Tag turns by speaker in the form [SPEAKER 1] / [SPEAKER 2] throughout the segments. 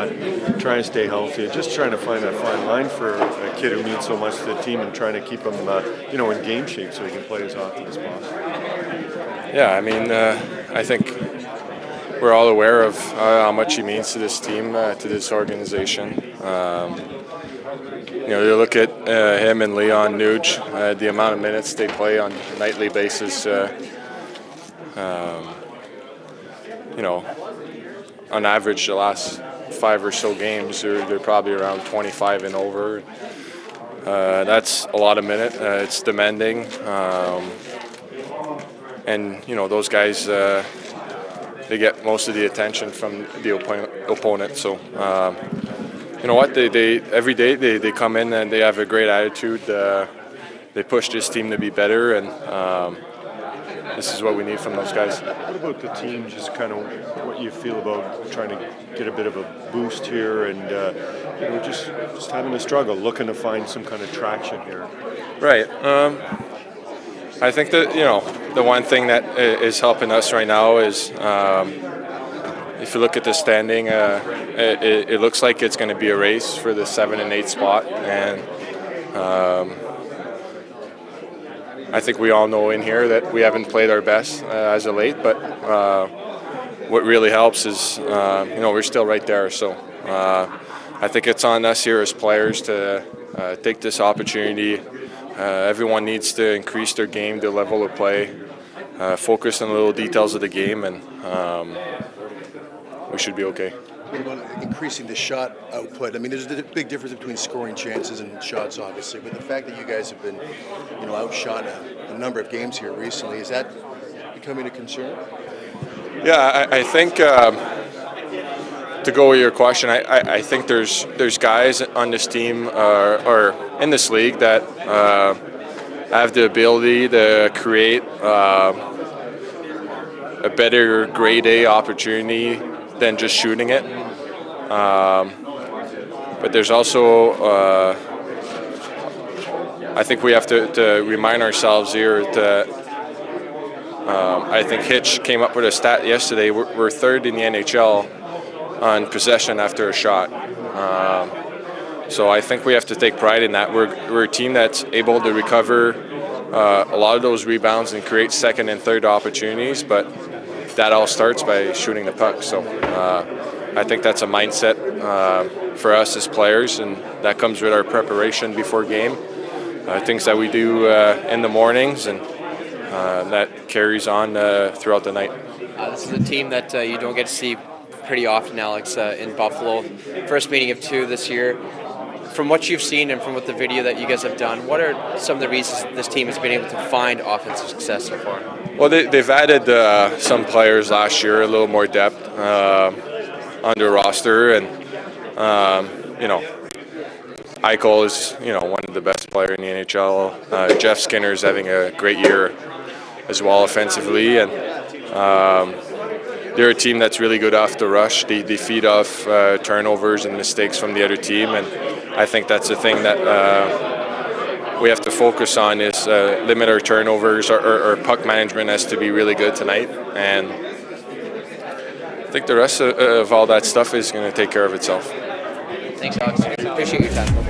[SPEAKER 1] not, trying to stay healthy, just trying to find that fine line for a kid who means so much to the team and trying to keep him, in game shape so he can play as often as possible.
[SPEAKER 2] Yeah, I mean, I think we're all aware of how much he means to this team, to this organization. You look at him and Leon Nuge, the amount of minutes they play on a nightly basis. On average, the last 5 or so games, they're probably around 25 and over. That's a lot of minutes. It's demanding. And those guys, they get most of the attention from the opponent. So, They every day they come in and they have a great attitude. They push this team to be better, and this is what we need from those guys.
[SPEAKER 1] What about the team? Just kind of what you feel about trying to get a bit of a boost here, and just having a struggle, looking to find some kind of traction here.
[SPEAKER 2] Right. I think that the one thing that is helping us right now is if you look at the standing, it looks like it's going to be a race for the 7 and 8 spot, and I think we all know in here that we haven't played our best as of late, but what really helps is we're still right there. So I think it's on us here as players to take this opportunity. Everyone needs to increase their game, their level of play, focus on the little details of the game, and we should be okay.
[SPEAKER 3] What about increasing the shot output? I mean, there's a big difference between scoring chances and shots, obviously, but the fact that you guys have been, outshot a number of games here recently, is that becoming a concern?
[SPEAKER 2] Yeah, I think to go with your question, I think there's guys on this team or in this league that have the ability to create a better grade A opportunity than just shooting it. But there's also, I think we have to remind ourselves here that I think Hitch came up with a stat yesterday. We're third in the NHL on possession after a shot. So I think we have to take pride in that. We're a team that's able to recover a lot of those rebounds and create second and third opportunities, but that all starts by shooting the puck. So I think that's a mindset for us as players, and that comes with our preparation before game, things that we do in the mornings, and that carries on throughout the night.
[SPEAKER 4] This is a team that you don't get to see pretty often, Alex, in Buffalo. First meeting of 2 this year. From what you've seen and from what the video that you guys have done, what are some of the reasons this team has been able to find offensive success so far?
[SPEAKER 2] Well, they've added some players last year, a little more depth on their roster, and Eichel is one of the best players in the NHL. Jeff Skinner is having a great year as well offensively, and they're a team that's really good off the rush. They feed off turnovers and mistakes from the other team, and I think that's the thing that we have to focus on is limit our turnovers. Our puck management has to be really good tonight, and I think the rest of all that stuff is going to take care of itself.
[SPEAKER 4] Thanks, Alex. Appreciate your time.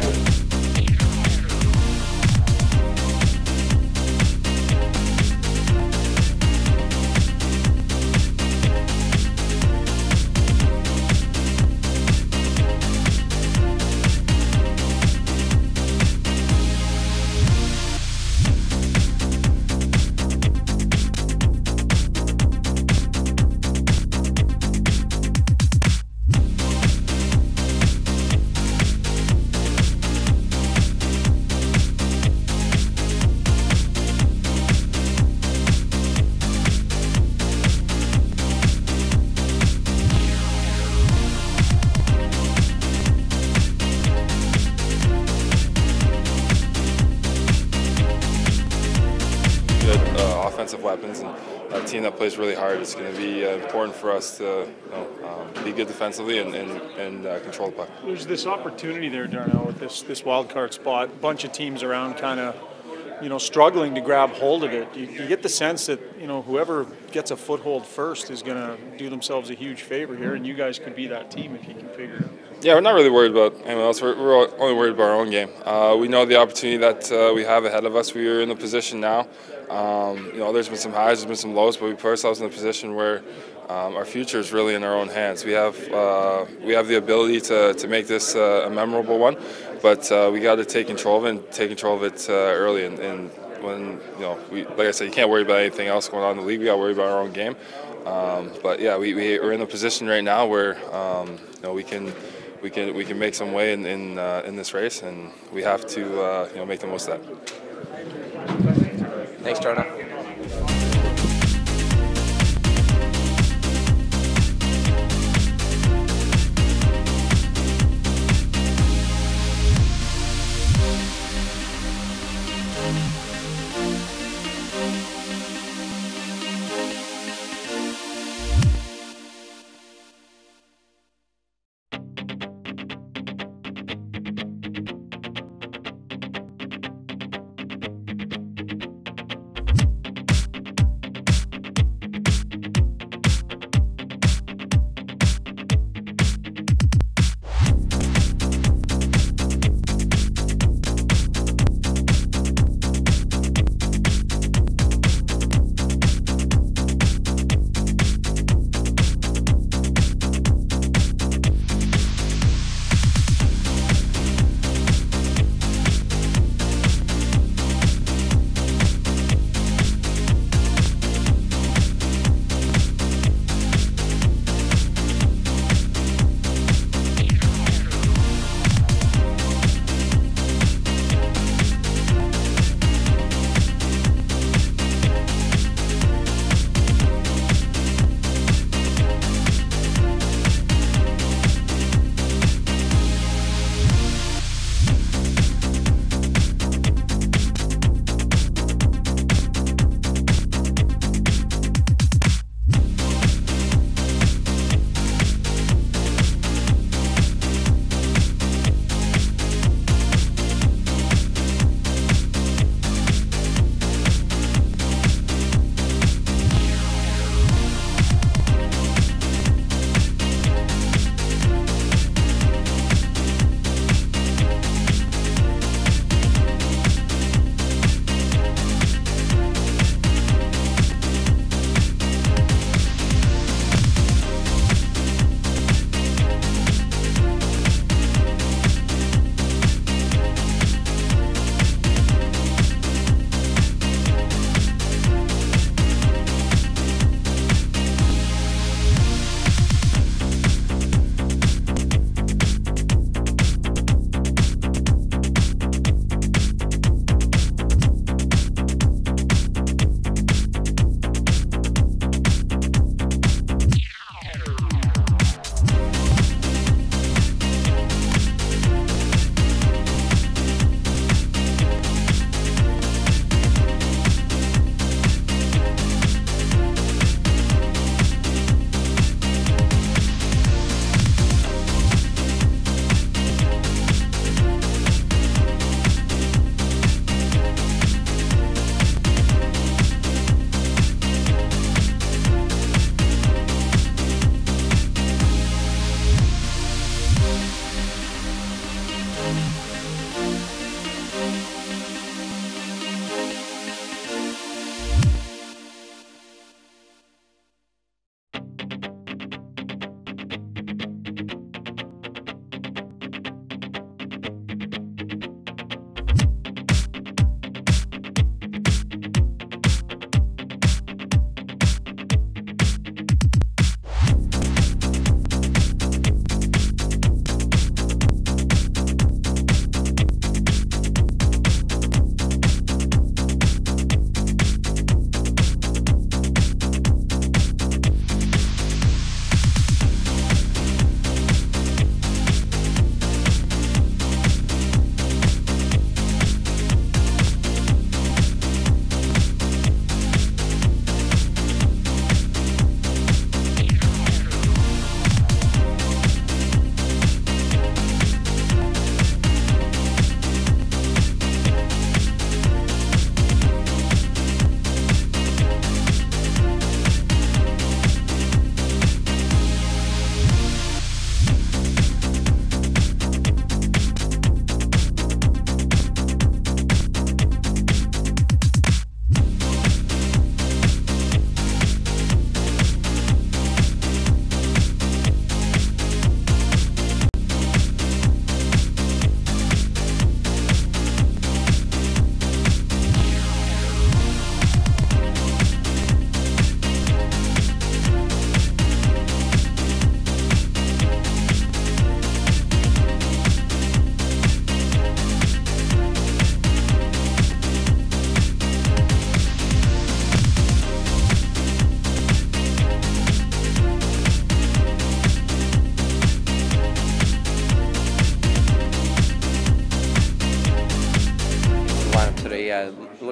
[SPEAKER 5] Offensive weapons and a team that plays really hard. It's going to be important for us to be good defensively and control the puck.
[SPEAKER 6] There's this opportunity there, Darnell, with this wild card spot. A bunch of teams around kind of struggling to grab hold of it. You get the sense that, whoever gets a foothold first is going to do themselves a huge favor here, and you guys could be that team if you can figure it out.
[SPEAKER 5] Yeah, we're not really worried about anyone else. We're only worried about our own game. We know the opportunity that we have ahead of us. We are in the position now. There's been some highs, there's been some lows, but we put ourselves in a position where our future is really in our own hands. We have the ability to make this a memorable one, but we got to take control of it and take control of it early. And when like I said, you can't worry about anything else going on in the league. We got to worry about our own game. But yeah, we're in a position right now where we can make some way in this race, and we have to make the most of that.
[SPEAKER 4] Thanks, Jonah.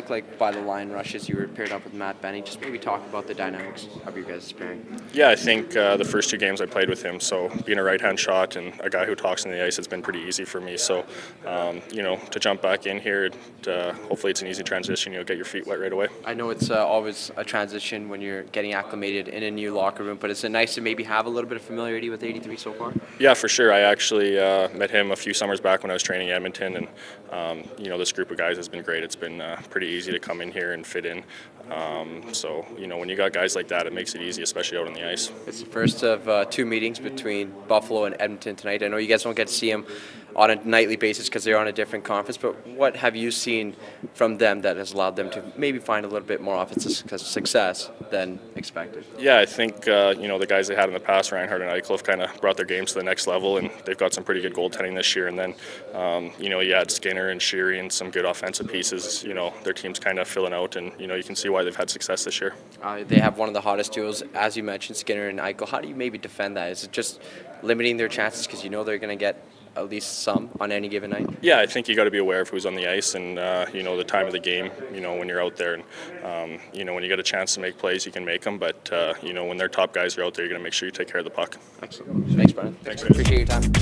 [SPEAKER 4] looked like by the line rushes you were paired up with Matt Benning. Just maybe talk about the dynamics of your guys' pairing.
[SPEAKER 7] Yeah, I think the first 2 games I played with him, so being a right-hand shot and a guy who talks on the ice has been pretty easy for me. So, to jump back in here, hopefully it's an easy transition. You'll get your feet wet right away.
[SPEAKER 4] I know it's always a transition when you're getting acclimated in a new locker room, but is it nice to maybe have a little bit of familiarity with 83 so far?
[SPEAKER 7] Yeah, for sure. I actually met him a few summers back when I was training in Edmonton, and this group of guys has been great. It's been pretty easy to come in here and fit in. When you got guys like that, it makes it easy, especially out on the ice.
[SPEAKER 4] It's the first of 2 meetings between Buffalo and Edmonton tonight. I know you guys don't get to see them on a nightly basis because they're on a different conference, but what have you seen from them that has allowed them to maybe find a little bit more offensive success than expected?
[SPEAKER 7] Yeah, I think, the guys they had in the past, Reinhardt and Eichel, have kind of brought their games to the next level, and they've got some pretty good goaltending this year. And then, you had Skinner and Sheary and some good offensive pieces. Their team's kind of filling out, and, you can see why they've had success this year.
[SPEAKER 4] They have one of the hottest duos, as you mentioned, Skinner and Eichel. How do you maybe defend that? Is it just limiting their chances because they're going to get at least some on any given night?
[SPEAKER 7] Yeah, I think you got to be aware of who's on the ice and, the time of the game, when you're out there. And, when you get a chance to make plays, you can make them. But, when their top guys are out there, you're going to make sure you take care of the puck.
[SPEAKER 4] Excellent. Thanks, Brian.
[SPEAKER 7] Thanks.
[SPEAKER 4] Appreciate your time.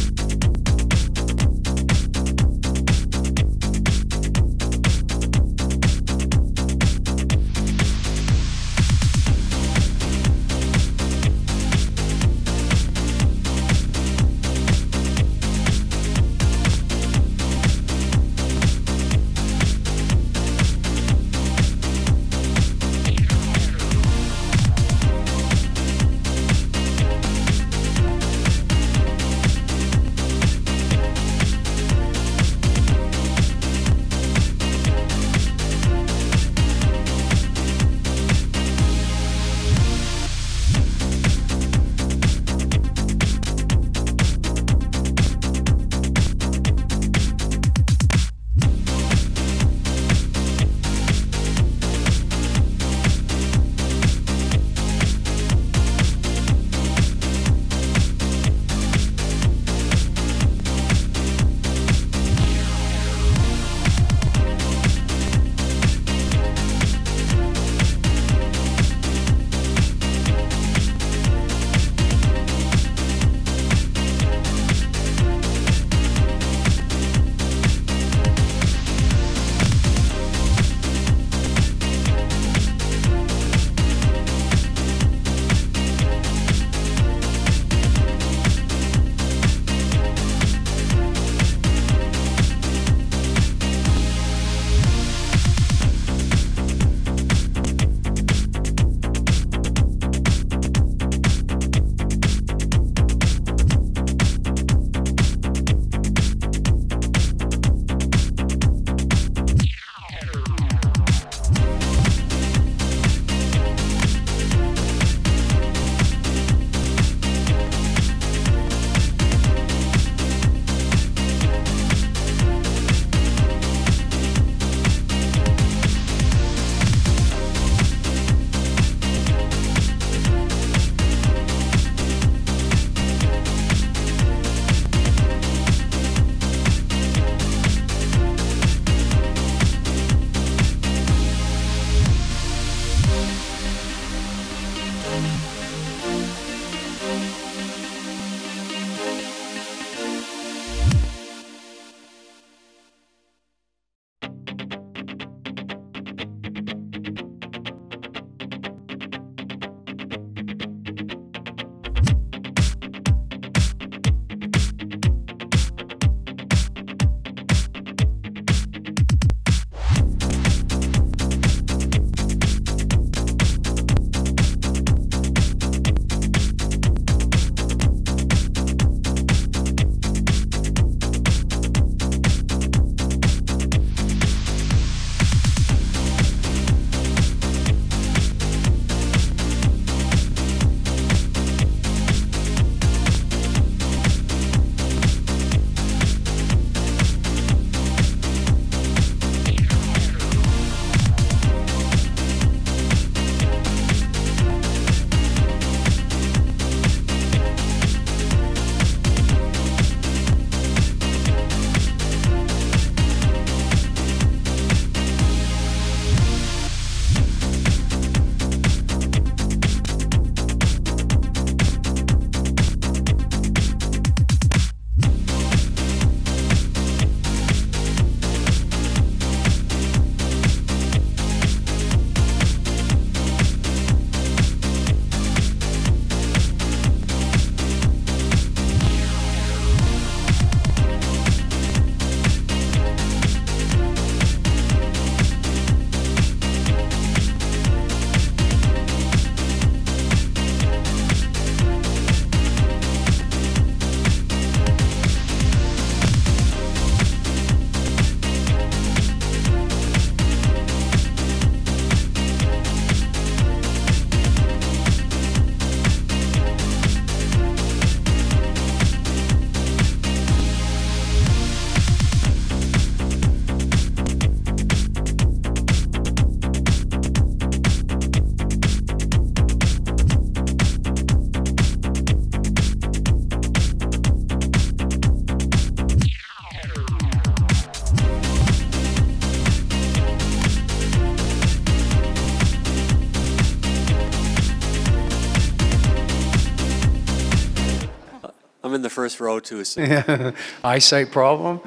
[SPEAKER 8] in the first row too. So.
[SPEAKER 9] Eyesight problem?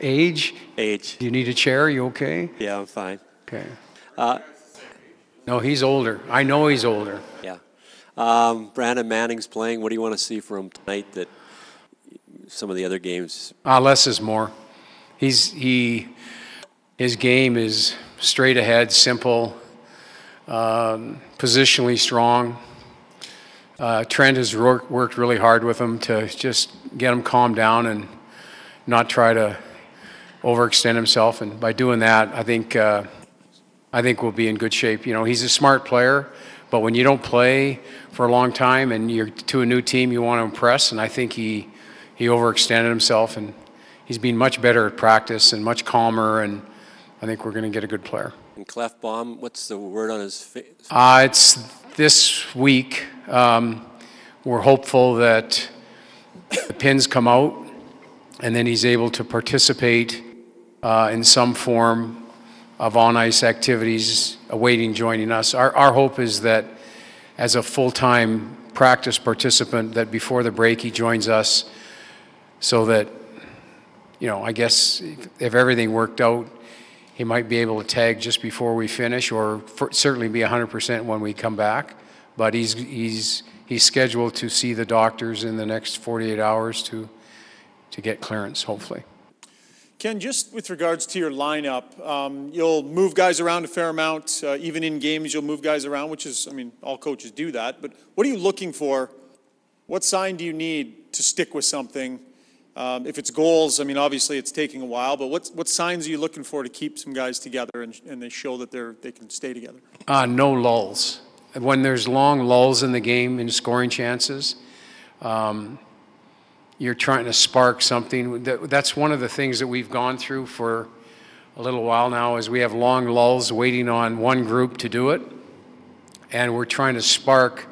[SPEAKER 9] Age?
[SPEAKER 8] Age.
[SPEAKER 9] Do you need a chair? Are you okay?
[SPEAKER 8] Yeah, I'm fine.
[SPEAKER 9] Okay. No, he's older. I know he's older.
[SPEAKER 8] Yeah. Brandon Manning's playing. What do you want to see from him tonight that some of the other games?
[SPEAKER 9] Less is more. His game is straight ahead, simple, positionally strong. Trent has worked really hard with him to just get him calmed down and not try to overextend himself. And by doing that, I think we'll be in good shape. You know, he's a smart player, but when you don't play for a long time and you're to a new team, you want to impress. And I think he overextended himself, and he's been much better at practice and much calmer. And I think we're going to get a good player.
[SPEAKER 8] And Clefbaum, what's the word on his face?
[SPEAKER 9] It's this week. We're hopeful that the pins come out and then he's able to participate in some form of on-ice activities awaiting joining us. Our hope is that as a full-time practice participant, that before the break he joins us, so that, you know, I guess if everything worked out, he might be able to tag just before we finish, or certainly be 100% when we come back. But he's scheduled to see the doctors in the next 48 hours to get clearance, hopefully.
[SPEAKER 6] Ken, just with regards to your lineup, you'll move guys around a fair amount. Even in games, you'll move guys around, which is, I mean, all coaches do that. But what are you looking for? What sign do you need to stick with something? If it's goals, I mean, obviously it's taking a while, but what signs are you looking for to keep some guys together and they show that they can stay together?
[SPEAKER 9] No lulls. When there's long lulls in the game in scoring chances, you're trying to spark something. That's one of the things that we've gone through for a little while now, is we have long lulls waiting on one group to do it, and we're trying to spark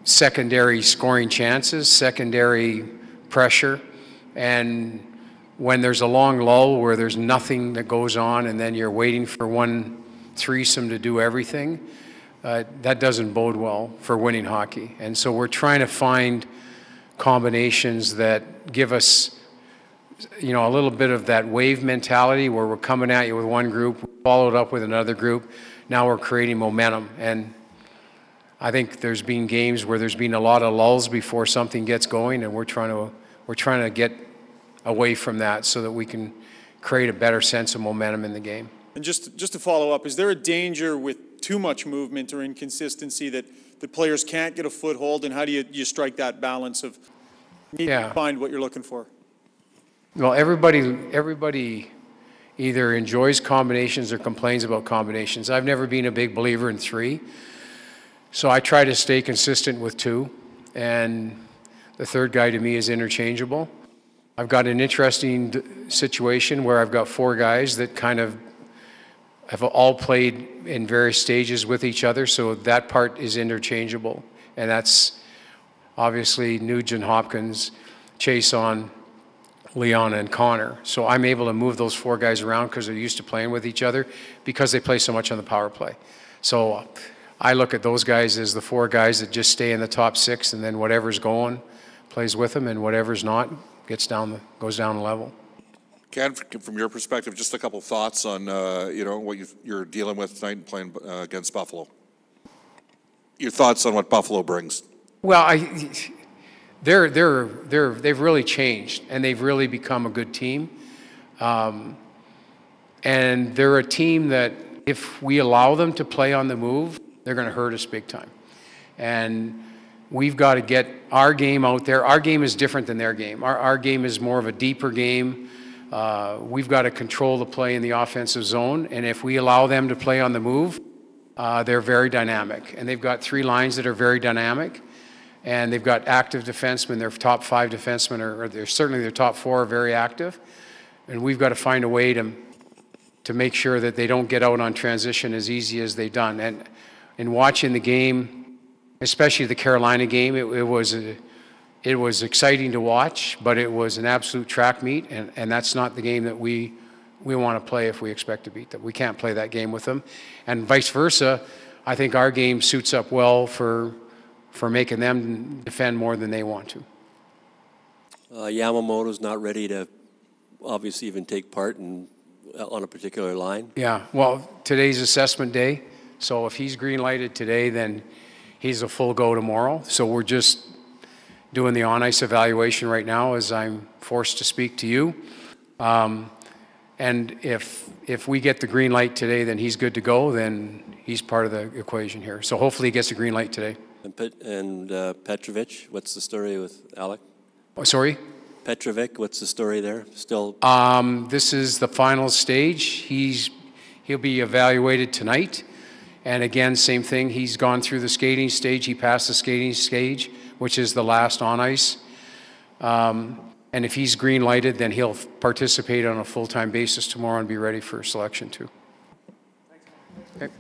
[SPEAKER 9] secondary scoring chances, secondary pressure. And when there's a long lull where there's nothing that goes on and then you're waiting for one threesome to do everything, that doesn't bode well for winning hockey. And so we're trying to find combinations that give us, you know, a little bit of that wave mentality where we're coming at you with one group, followed up with another group. Now we're creating momentum. And I think there's been games where there's been a lot of lulls before something gets going, and we're trying to get away from that so that we can create a better sense of momentum in the game.
[SPEAKER 6] And just to follow up, is there a danger with too much movement or inconsistency that the players can't get a foothold, and how do you strike that balance of needing to find what you're looking for?
[SPEAKER 9] Well, everybody either enjoys combinations or complains about combinations. I've never been a big believer in 3, so I try to stay consistent with 2, and the third guy to me is interchangeable. I've got an interesting situation where I've got 4 guys that kind of have all played in various stages with each other, so that part is interchangeable. And that's obviously Nugent Hopkins, Chason, Leon, and Connor. So I'm able to move those 4 guys around because they're used to playing with each other because they play so much on the power play. So I look at those guys as the 4 guys that just stay in the top 6, and then whatever's going plays with them, and whatever's not goes down the level.
[SPEAKER 10] Ken, from your perspective, just a couple thoughts on you know, what you're dealing with tonight and playing against Buffalo. Your thoughts on what Buffalo brings?
[SPEAKER 9] Well, they've really changed, and they've really become a good team. And they're a team that if we allow them to play on the move, they're going to hurt us big time. And we've got to get our game out there. Our game is different than their game. Our game is more of a deeper game. We've got to control the play in the offensive zone, and if we allow them to play on the move, they're very dynamic. And they've got 3 lines that are very dynamic, and they've got active defensemen. Their top 5 defensemen, or certainly their top 4 are very active, and we've got to find a way to make sure that they don't get out on transition as easy as they've done. And in watching the game, especially the Carolina game, it was exciting to watch, but it was an absolute track meet, and that's not the game that we want to play if we expect to beat them. We can't play that game with them. And vice versa, I think our game suits up well for for making them defend more than they want to.
[SPEAKER 8] Yamamoto's not ready to obviously even take part on a particular line.
[SPEAKER 9] Yeah, well, today's assessment day, so if he's green lighted today, then he's a full go tomorrow. So we're just doing the on-ice evaluation right now as I'm forced to speak to you. And if we get the green light today, then he's good to go, then he's part of the equation here. So hopefully he gets a green light today.
[SPEAKER 8] And Petrovic, what's the story with Alec?
[SPEAKER 9] Oh, sorry?
[SPEAKER 8] Petrovic, what's the story there? Still?
[SPEAKER 9] This is the final stage. He'll be evaluated tonight. And again, same thing. He's gone through the skating stage. He passed the skating stage, which is the last on ice. And if he's green lighted, then he'll participate on a full-time basis tomorrow and be ready for selection too. Okay.